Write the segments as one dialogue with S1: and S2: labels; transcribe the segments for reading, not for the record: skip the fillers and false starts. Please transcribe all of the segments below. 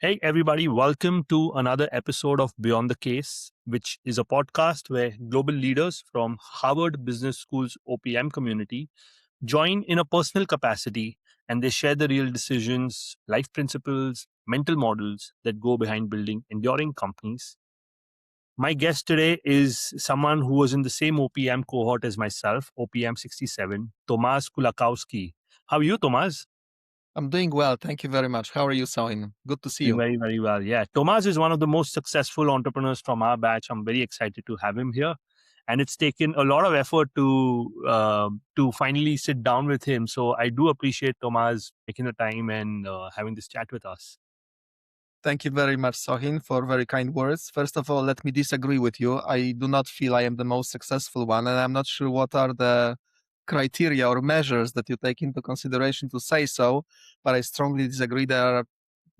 S1: Hey, everybody, welcome to another episode of Beyond the Case, which is a podcast where global leaders from Harvard Business School's OPM community join in a personal capacity and they share the real decisions, life principles, mental models that go behind building enduring companies. My guest today is someone who was in the same OPM cohort as myself, OPM 67, Tomasz Kulakowski. How are you, Tomasz?
S2: I'm doing well. Thank you very much. How are you, Soin? Good to see
S1: Doing
S2: you.
S1: very, very well. Yeah. Tomasz is one of the most successful entrepreneurs from our batch. I'm very excited to have him here. And it's taken a lot of effort to finally sit down with him. So I do appreciate Tomasz taking the time and having this chat with us.
S2: Thank you very much, Sohin, for very kind words. First of all, let me disagree with you. I do not feel I am the most successful one, and I'm not sure what are the criteria or measures that you take into consideration to say so, but I strongly disagree. There are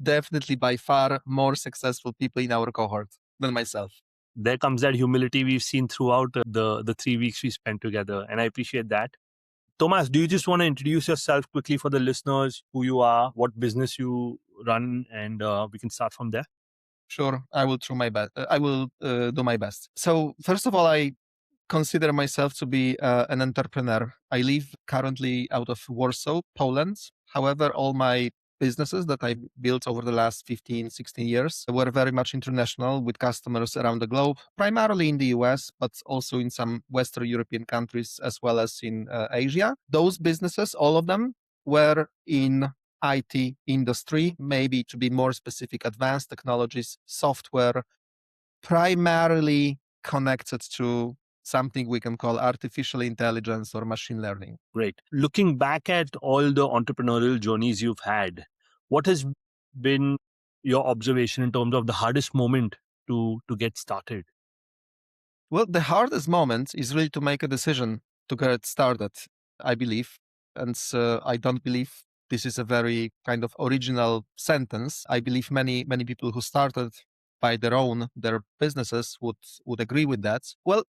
S2: definitely by far more successful people in our cohort than myself.
S1: There comes that humility we've seen throughout the 3 weeks we spent together. And I appreciate that. Tomasz, do you just want to introduce yourself quickly for the listeners, who you are, what business you run, and we can start from there?
S2: Sure, I will try my best. I will do my best. So, first of all, I consider myself to be an entrepreneur. I live currently out of Warsaw, Poland. However, all my businesses that I built over the last 15, 16 years were very much international with customers around the globe, primarily in the US, but also in some Western European countries as well as in Asia. Those businesses, all of them, were in IT industry, maybe to be more specific, advanced technologies, software, primarily connected to something we can call artificial intelligence or machine learning.
S1: Great. Looking back at all the entrepreneurial journeys you've had, what has been your observation in terms of the hardest moment to get started?
S2: Well, the hardest moment is really to make a decision to get started, I believe. And I don't believe this is a very kind of original sentence. I believe many people who started by their businesses would agree with that. Well,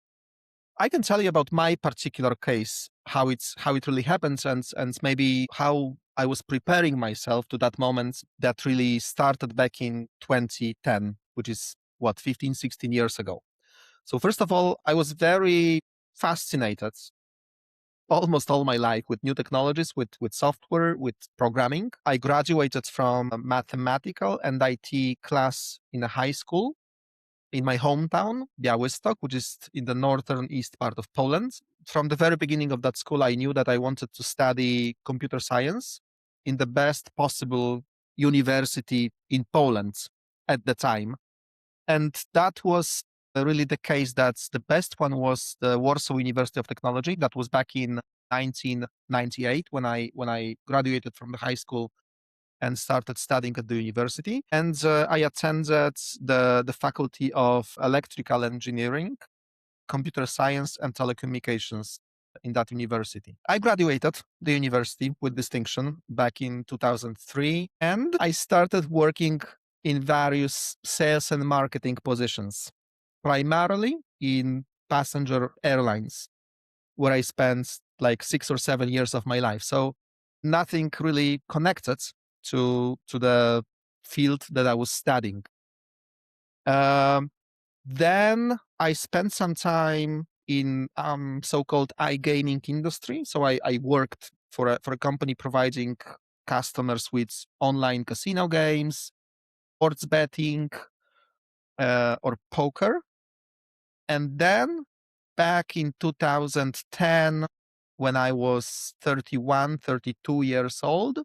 S2: I can tell you about my particular case, how it really happens, and maybe how I was preparing myself to that moment that really started back in 2010, which is what 15, 16 years ago. So first of all, I was very fascinated almost all my life with new technologies, with software, with programming. I graduated from a mathematical and IT class in a high school in my hometown, Białystok, which is in the northern east part of Poland. From the very beginning of that school, I knew that I wanted to study computer science in the best possible university in Poland at the time. And that was really the case. That the best one was the Warsaw University of Technology. That was back in 1998 when I graduated from the high school and started studying at the university. And I attended the faculty of electrical engineering, computer science, and telecommunications in that university. I graduated the university with distinction back in 2003, and I started working in various sales and marketing positions, primarily in passenger airlines, where I spent like 6 or 7 years of my life. So nothing really connected to the field that I was studying. Um, then I spent some time in so-called iGaming industry. So I worked for a company providing customers with online casino games, sports betting, or poker. And then back in 2010, when I was 31, 32 years old,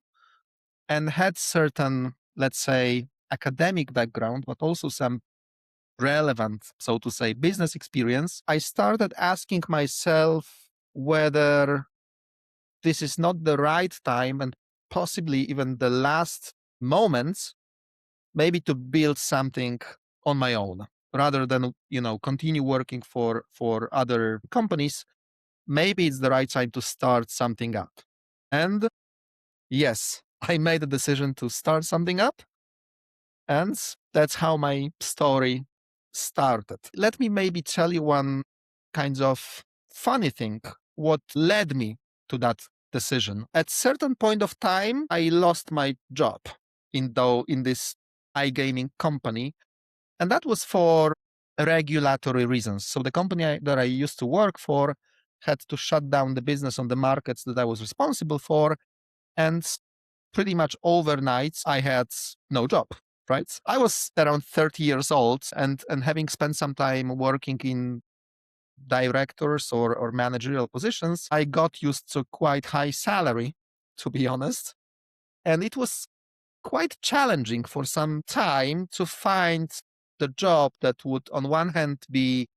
S2: and had certain, let's say, academic background, but also some relevant, so to say, business experience, I started asking myself whether this is not the right time and possibly even the last moment, maybe to build something on my own rather than continue working for other companies. Maybe it's the right time to start something up. And yes, I made a decision to start something up. And that's how my story started. Let me maybe tell you one kind of funny thing, what led me to that decision. At certain point of time, I lost my job in this iGaming company, and that was for regulatory reasons. So the company that I used to work for had to shut down the business on the markets that I was responsible for, and pretty much overnight I had no job. Right, I was around 30 years old, and having spent some time working in directors or managerial positions, I got used to quite high salary, to be honest. And it was quite challenging for some time to find the job that would, on one hand, be,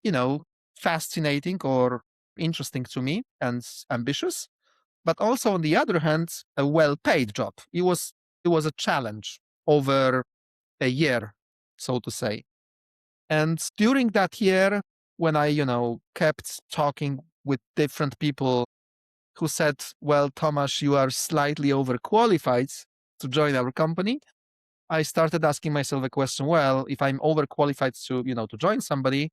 S2: fascinating or interesting to me and ambitious, but also on the other hand, a well-paid job. It was a challenge over a year, so to say. And during that year, when I, kept talking with different people who said, well, Tomasz, you are slightly overqualified to join our company, I started asking myself a question, well, if I'm overqualified to, to join somebody,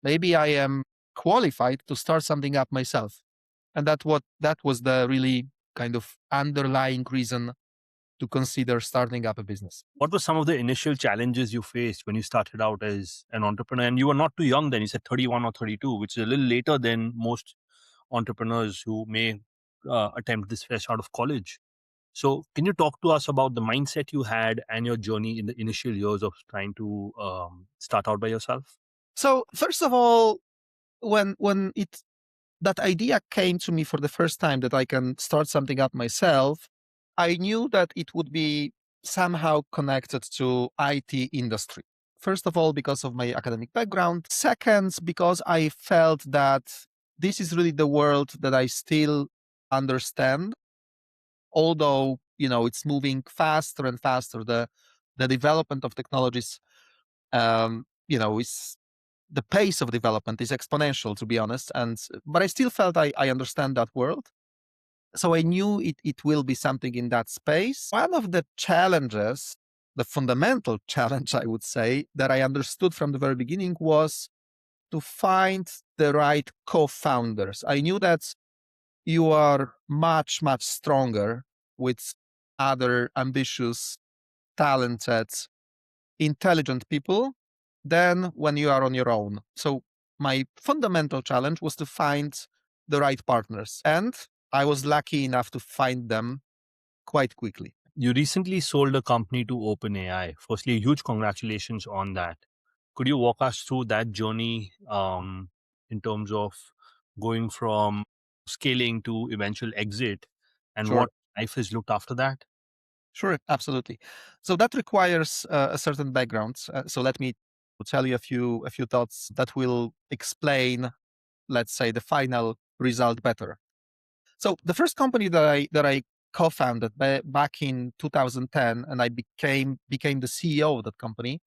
S2: maybe I am qualified to start something up myself. And that was the really kind of underlying reason to consider starting up a business.
S1: What were some of the initial challenges you faced when you started out as an entrepreneur? And you were not too young then, you said 31 or 32, which is a little later than most entrepreneurs who may attempt this fresh out of college. So, can you talk to us about the mindset you had and your journey in the initial years of trying to start out by yourself?
S2: So first of all, when that idea came to me for the first time that I can start something up myself, I knew that it would be somehow connected to IT industry. First of all, because of my academic background. Second, because I felt that this is really the world that I still understand, although, it's moving faster and faster. The development of technologies, is the pace of development is exponential, to be honest. But I still felt I understand that world. So I knew it will be something in that space. One of the challenges, the fundamental challenge, I would say, that I understood from the very beginning was to find the right co-founders. I knew that you are much, much stronger with other ambitious, talented, intelligent people than when you are on your own. So my fundamental challenge was to find the right partners. And I was lucky enough to find them quite quickly.
S1: You recently sold a company to OpenAI. Firstly, huge congratulations on that. Could you walk us through that journey in terms of going from scaling to eventual exit and
S2: Sure.
S1: what life has looked after that?
S2: Sure, absolutely. So that requires a certain background. So let me tell you a few thoughts that will explain, let's say, the final result better. So the first company that I co-founded back in 2010, and I became the CEO of that company,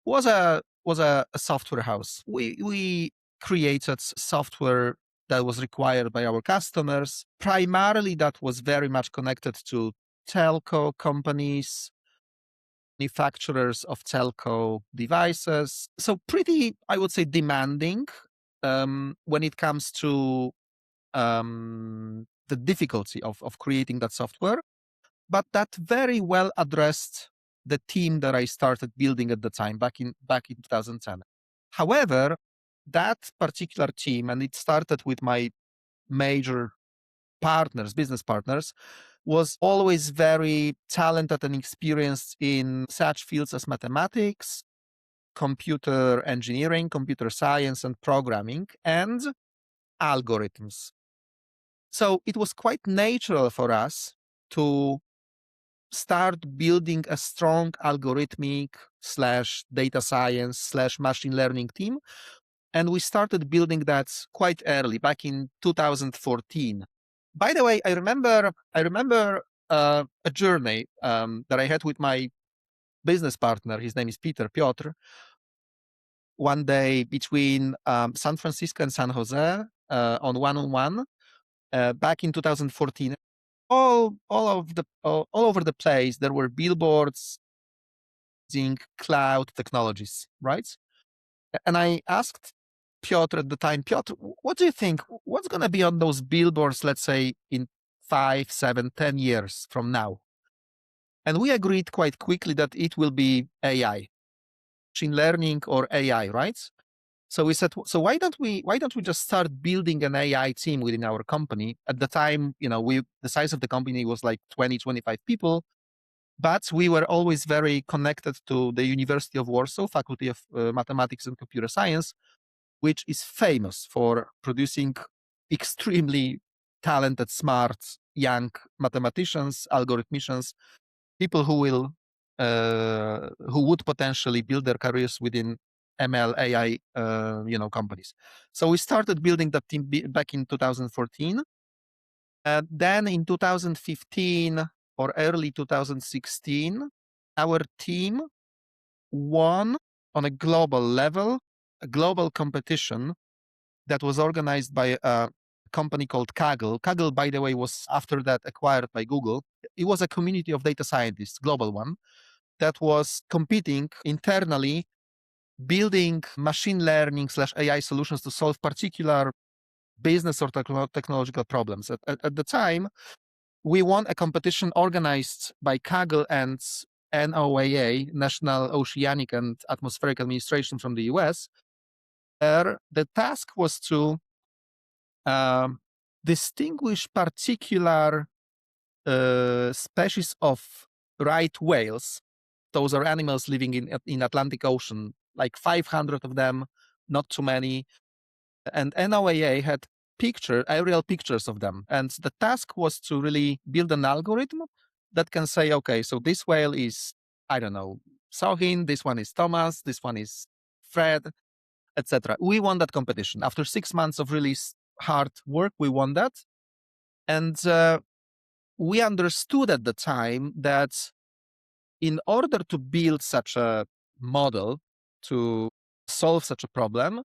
S2: was a software house. We created software that was required by our customers. Primarily, that was very much connected to telco companies, manufacturers of telco devices. So pretty, I would say, demanding when it comes to the difficulty of creating that software, but that very well addressed the team that I started building at the time back in 2010. However, that particular team, and it started with my major partners, business partners, was always very talented and experienced in such fields as mathematics, computer engineering, computer science, and programming, and algorithms. So it was quite natural for us to start building a strong algorithmic slash data science slash machine learning team. And we started building that quite early, back in 2014. By the way, I remember a journey that I had with my business partner. His name is Piotr. One day between San Francisco and San Jose on one-on-one back in 2014. All over the place there were billboards using cloud technologies, right? And I asked Piotr at the time, Piotr, what do you think? What's going to be on those billboards, let's say in 5, 7, 10 years from now? And we agreed quite quickly that it will be AI, machine learning or AI, right? So we said, so why don't we just start building an AI team within our company? At the time, the size of the company was like 20, 25 people, but we were always very connected to the University of Warsaw, Faculty of Mathematics and Computer Science, which is famous for producing extremely talented, smart, young mathematicians, algorithmicians, people who would potentially build their careers within ML AI companies. So we started building that team back in 2014. And then in 2015 or early 2016, our team won on a global level a global competition that was organized by a company called Kaggle. Kaggle, by the way, was after that acquired by Google. It was a community of data scientists, global one, that was competing internally, building machine learning / AI solutions to solve particular business or technological problems. At the time, we won a competition organized by Kaggle and NOAA, National Oceanic and Atmospheric Administration from the US. The task was to distinguish particular species of right whales. Those are animals living in Atlantic Ocean, like 500 of them, not too many. And NOAA had aerial pictures of them. And the task was to really build an algorithm that can say, okay, so this whale is, I don't know, Sohin, this one is Thomas, this one is Fred, etc. We won that competition. After 6 months of really hard work, we won that. And we understood at the time that in order to build such a model to solve such a problem,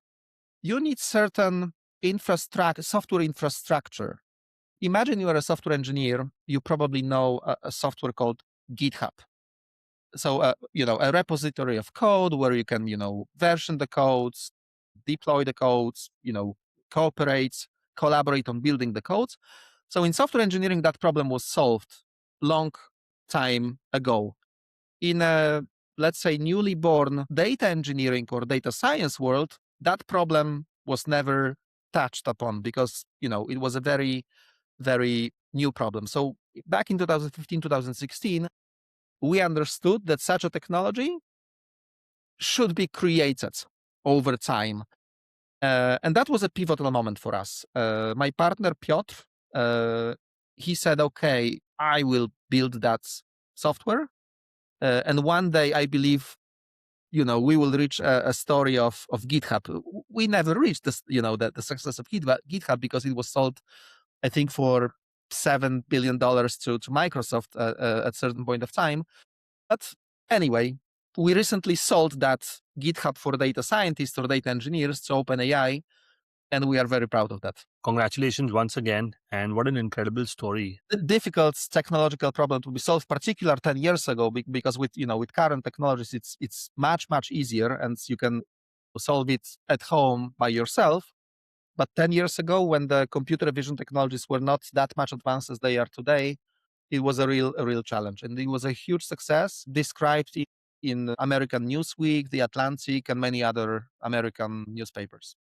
S2: you need certain software infrastructure. Imagine you are a software engineer. You probably know a software called GitHub. So, a repository of code where you can, version the codes, deploy the codes, cooperate, collaborate on building the codes. So in software engineering, that problem was solved long time ago. In a, let's say, newly born data engineering or data science world, that problem was never touched upon because, it was a very, very new problem. So back in 2015, 2016, we understood that such a technology should be created over time. And that was a pivotal moment for us. My partner, Piotr, he said, okay, I will build that software. And one day, I believe, we will reach a story of GitHub. We never reached this, the success of GitHub because it was sold, I think, for $7 billion to Microsoft at a certain point of time. But anyway, we recently sold that GitHub for data scientists or data engineers to OpenAI, and we are very proud of that.
S1: Congratulations once again, and what an incredible story.
S2: The difficult technological problem to be solved, particularly 10 years ago, because with current technologies, it's much easier, and you can solve it at home by yourself. But 10 years ago, when the computer vision technologies were not that much advanced as they are today, it was a real challenge, and it was a huge success described in American Newsweek, The Atlantic, and many other American newspapers.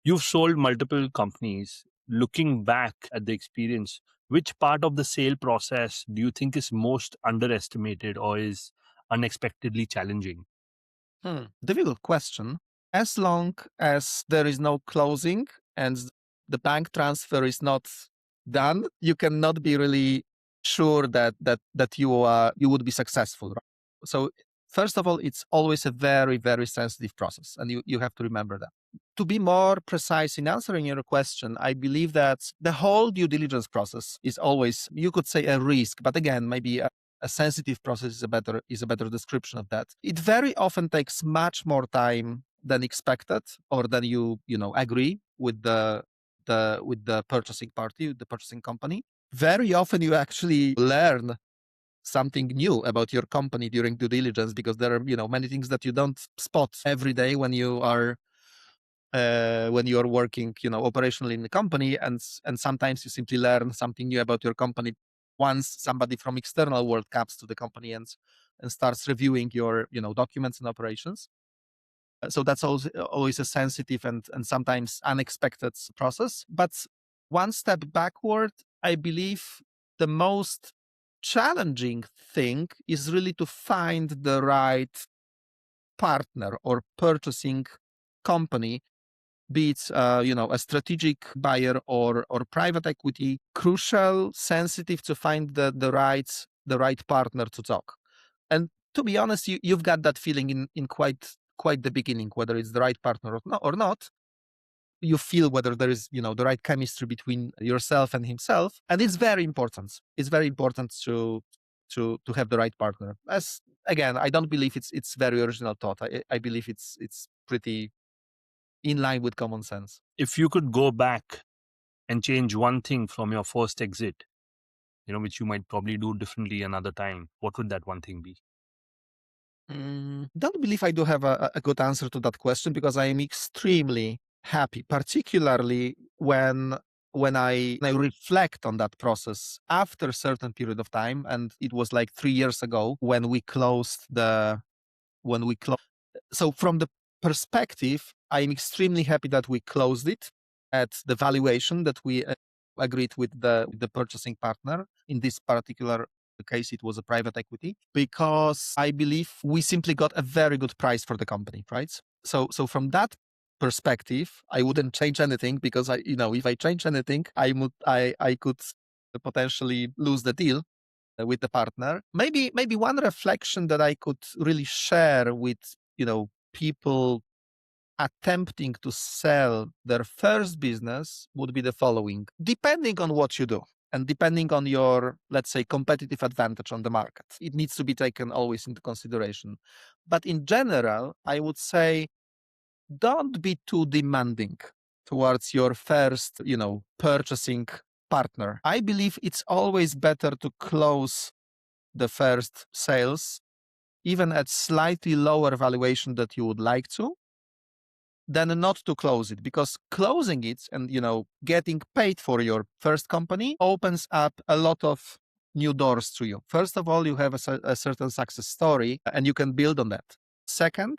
S1: You've sold multiple companies. Looking back at the experience, which part of the sale process do you think is most underestimated or is unexpectedly challenging?
S2: Difficult question. As long as there is no closing and the bank transfer is not done, you cannot be really sure that you would be successful. Right? So first of all, it's always a very, very sensitive process, and you have to remember that. To be more precise in answering your question, I believe that the whole due diligence process is always, you could say, a risk, but again, maybe a sensitive process is a better description of that. It very often takes much more time than expected or than you agree with the purchasing party, the purchasing company. Very often you actually learn something new about your company during due diligence because there are many things that you don't spot every day when you are working operationally in the company, and sometimes you simply learn something new about your company once somebody from external world comes to the company and starts reviewing your documents and operations. So that's always a sensitive and sometimes unexpected process. But one step backward, I believe the most challenging thing is really to find the right partner or purchasing company, be it a strategic buyer or private equity. Crucial, sensitive to find the right partner to talk. And to be honest, you've got that feeling in quite the beginning, whether it's the right partner or not. You feel whether there is the right chemistry between yourself and himself, and it's very important. It's very important to have the right partner. As again, I don't believe it's very original thought. I believe it's pretty in line with common sense.
S1: If you could go back and change one thing from your first exit, which you might probably do differently another time, what would that one thing be?
S2: Don't believe I do have a good answer to that question, because I am extremely happy, particularly when I reflect on that process after a certain period of time, and it was like 3 years ago when we closed the when we closed. So from the perspective, I'm extremely happy that we closed it at the valuation that we agreed with the purchasing partner. In this particular case, it was a private equity, because I believe we simply got a very good price for the company, right? So from that perspective, I wouldn't change anything, because if I change anything, I could potentially lose the deal with the partner. Maybe one reflection that I could really share with people attempting to sell their first business would be the following: depending on what you do and depending on your, let's say, competitive advantage on the market, it needs to be taken always into consideration. But in general, I would say, don't be too demanding towards your first purchasing partner. I believe it's always better to close the first sales even at slightly lower valuation that you would like to, than not to close it, because closing it and getting paid for your first company opens up a lot of new doors to you. First of all, you have a certain success story and you can build on that. Second,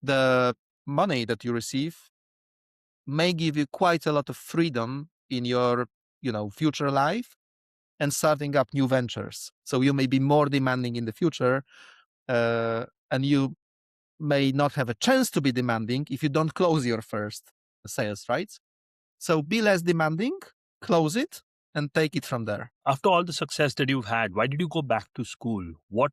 S2: the money that you receive may give you quite a lot of freedom in your future life and starting up new ventures. So you may be more demanding in the future, and you may not have a chance to be demanding if you don't close your first sales, right? So be less demanding, close it, and take it from there.
S1: After all the success that you've had, why did you go back to school? What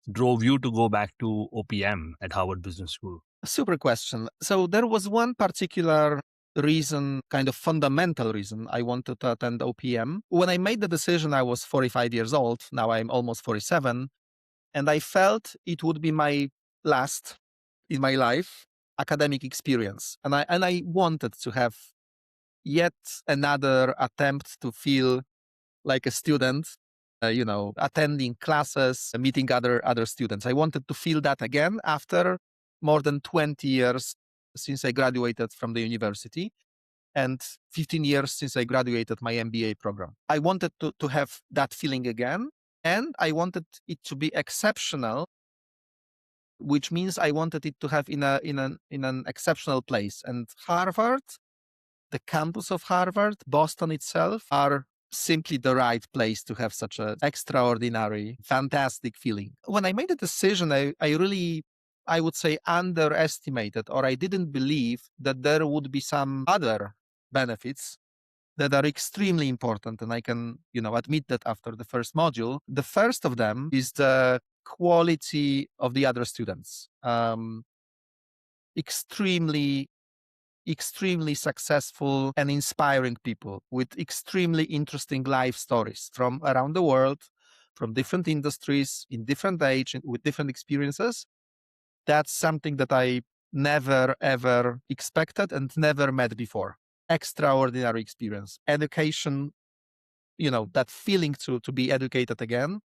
S1: drove you to go back to OPM at Harvard Business School?
S2: Super question. So there was one particular reason, kind of fundamental reason, I wanted to attend OPM. When I made the decision, I was 45 years old. Now I'm almost 47. And I felt it would be my last in my life academic experience. And I wanted to have yet another attempt to feel like a student, attending classes, meeting other students. I wanted to feel that again after more than 20 years since I graduated from the university, and 15 years since I graduated my MBA program. I wanted to have that feeling again, and I wanted it to be exceptional, which means I wanted it to have in an exceptional place. And Harvard, the campus of Harvard, Boston itself, are simply the right place to have such an extraordinary, fantastic feeling. When I made the decision, I really, I would say, underestimated, or I didn't believe that there would be some other benefits that are extremely important. And I can, admit that after the first module. The first of them is the quality of the other students. Extremely successful and inspiring people with extremely interesting life stories from around the world, from different industries, in different age, and with different experiences. That's something that I never ever expected and never met before. Extraordinary experience. Education, that feeling to be educated again,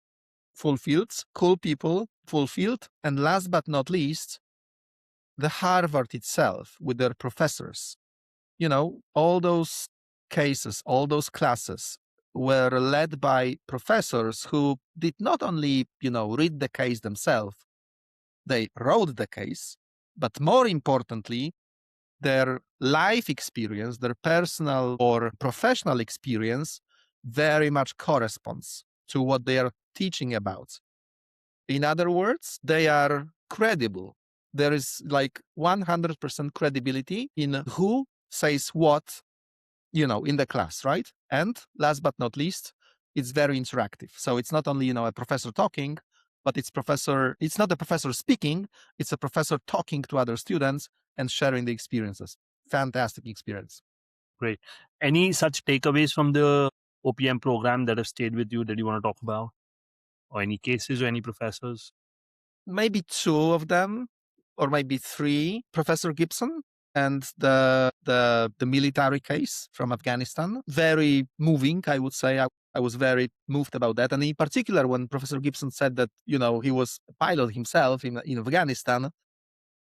S2: fulfilled, cool people, fulfilled. And last but not least, the Harvard itself with their professors. All those cases, all those classes, were led by professors who did not only, read the case themselves, they wrote the case, but more importantly, their life experience, their personal or professional experience very much corresponds to what they are teaching about. In other words, they are credible. There is like 100% credibility in who says what, in the class, right? And last but not least, it's very interactive. So it's not only, a professor talking, but it's not a professor speaking, it's a professor talking to other students and sharing the experiences. Fantastic experience.
S1: Great. Any such takeaways from the OPM program that have stayed with you that you want to talk about? Or any cases or any professors?
S2: Maybe two of them, or maybe three. Professor Gibson and the military case from Afghanistan. Very moving, I would say. I was very moved about that. And in particular, when Professor Gibson said that, he was a pilot himself in Afghanistan.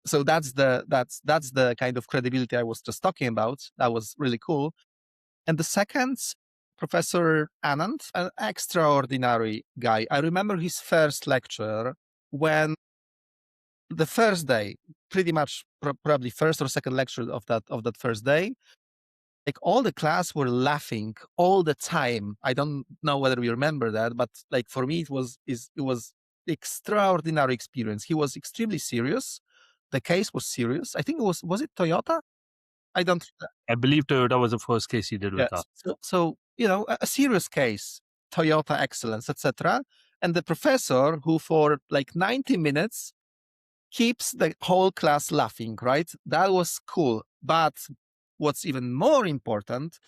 S2: So that's the kind of credibility I was just talking about. That was really cool. And the second, Professor Anand, an extraordinary guy. I remember his first lecture when the first day, pretty much probably first or second lecture of that first day, like all the class were laughing all the time. I don't know whether you remember that, but like for me, it was extraordinary experience. He was extremely serious. The case was serious. I think was it Toyota? I don't.
S1: I believe Toyota was the first case he did with us.
S2: Yes. So a serious case, Toyota excellence, etc. And the professor who for like 90 minutes keeps the whole class laughing, right? That was cool. But what's even more important,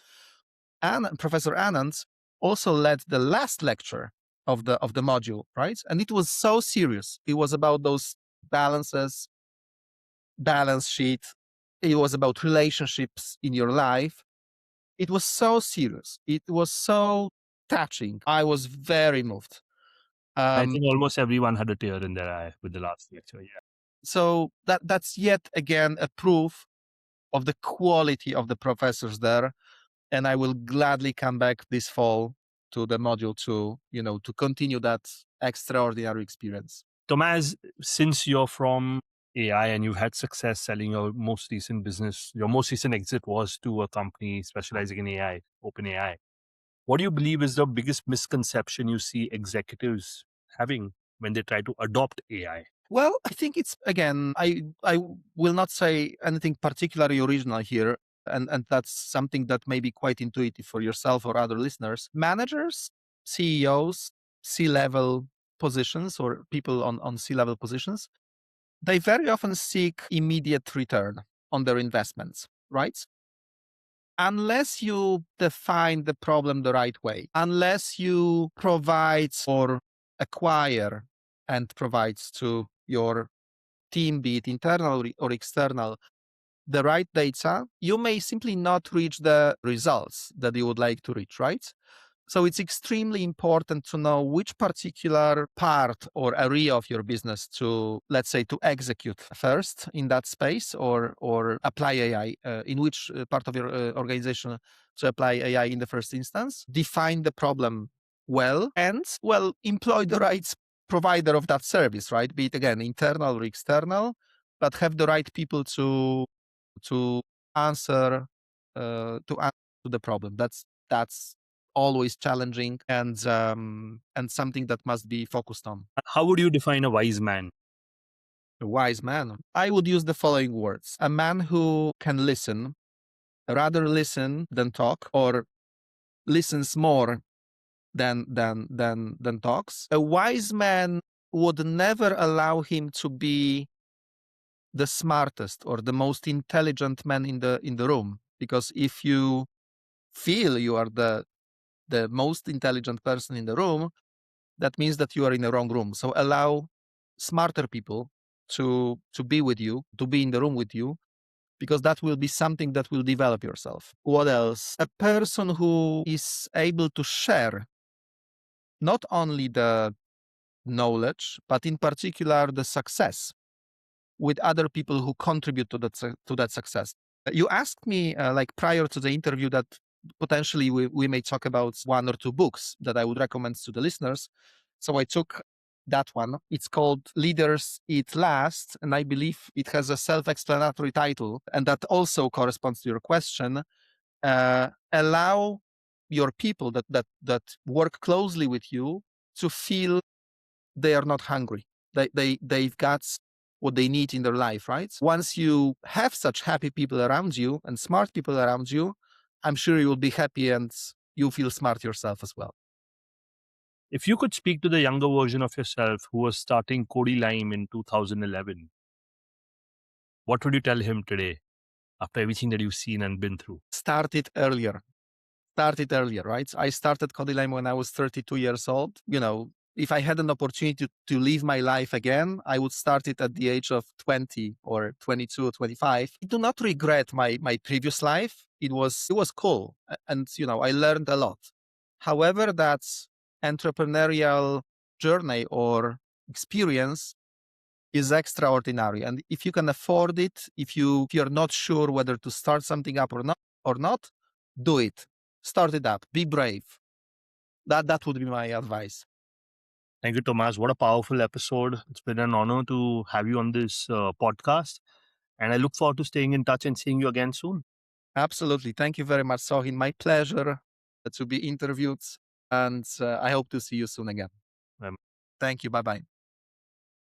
S2: and Professor Anand also led the last lecture of the module, right? And it was so serious. It was about those balances, balance sheet. It was about relationships in your life. It was so serious. It was so touching. I was very moved.
S1: I
S2: Um,
S1: think almost everyone had a tear in their eye with the last lecture. Yeah.
S2: so that's yet again a proof of the quality of the professors there. And I will gladly come back this fall to the module to continue that extraordinary experience.
S1: Tomasz, since you're from AI and you've had success selling your most recent business, your most recent exit was to a company specializing in AI, OpenAI. What do you believe is the biggest misconception you see executives having when they try to adopt AI?
S2: Well, I think it's again, I will not say anything particularly original here, and that's something that may be quite intuitive for yourself or other listeners. Managers, CEOs, C-level positions or people on C-level positions, they very often seek immediate return on their investments, right? Unless you define the problem the right way, unless you provide or acquire and provides to your team, be it internal or external, the right data, you may simply not reach the results that you would like to reach, right? So it's extremely important to know which particular part or area of your business to, let's say, to execute first in that space or apply AI, in which part of your organization to apply AI in the first instance. Define the problem well and, well, employ the right provider of that service, right? Be it again internal or external, but have the right people to answer to the problem. That's always challenging and something that must be focused on.
S1: How would you define a wise man?
S2: A wise man. I would use the following words: a man who can listen, rather listen than talk, or listens more than talks. A wise man would never allow him to be the smartest or the most intelligent man in the room, because if you feel you are the most intelligent person in the room, that means that you are in the wrong room. So allow smarter people to be with you, to be in the room with you, because that will be something that will develop yourself. What else? A person who is able to share not only the knowledge, but in particular the success with other people who contribute to that success. You asked me like prior to the interview that potentially we may talk about one or two books that I would recommend to the listeners. So I took that one. It's called Leaders Eat Last, and I believe it has a self-explanatory title, and that also corresponds to your question. Allow your people that work closely with you to feel they are not hungry. They've got what they need in their life, right? Once you have such happy people around you and smart people around you, I'm sure you will be happy and you feel smart yourself as well.
S1: If you could speak to the younger version of yourself who was starting Cody Lime in 2011, what would you tell him today after everything that you've seen and been through?
S2: Started earlier. Started earlier, right? I started Codilime when I was 32 years old. If I had an opportunity to live my life again, I would start it at the age of 20 or 22 or 25. I do not regret my previous life. It was cool. And I learned a lot. However, that entrepreneurial journey or experience is extraordinary. And if you can afford it, if you're not sure whether to start something up or not, do it. Start it up. Be brave. That would be my advice.
S1: Thank you, Tomasz. What a powerful episode. It's been an honor to have you on this podcast. And I look forward to staying in touch and seeing you again soon.
S2: Absolutely. Thank you very much, Sohin. My pleasure to be interviewed. And I hope to see you soon again.
S1: Um,
S2: Thank you. Bye bye.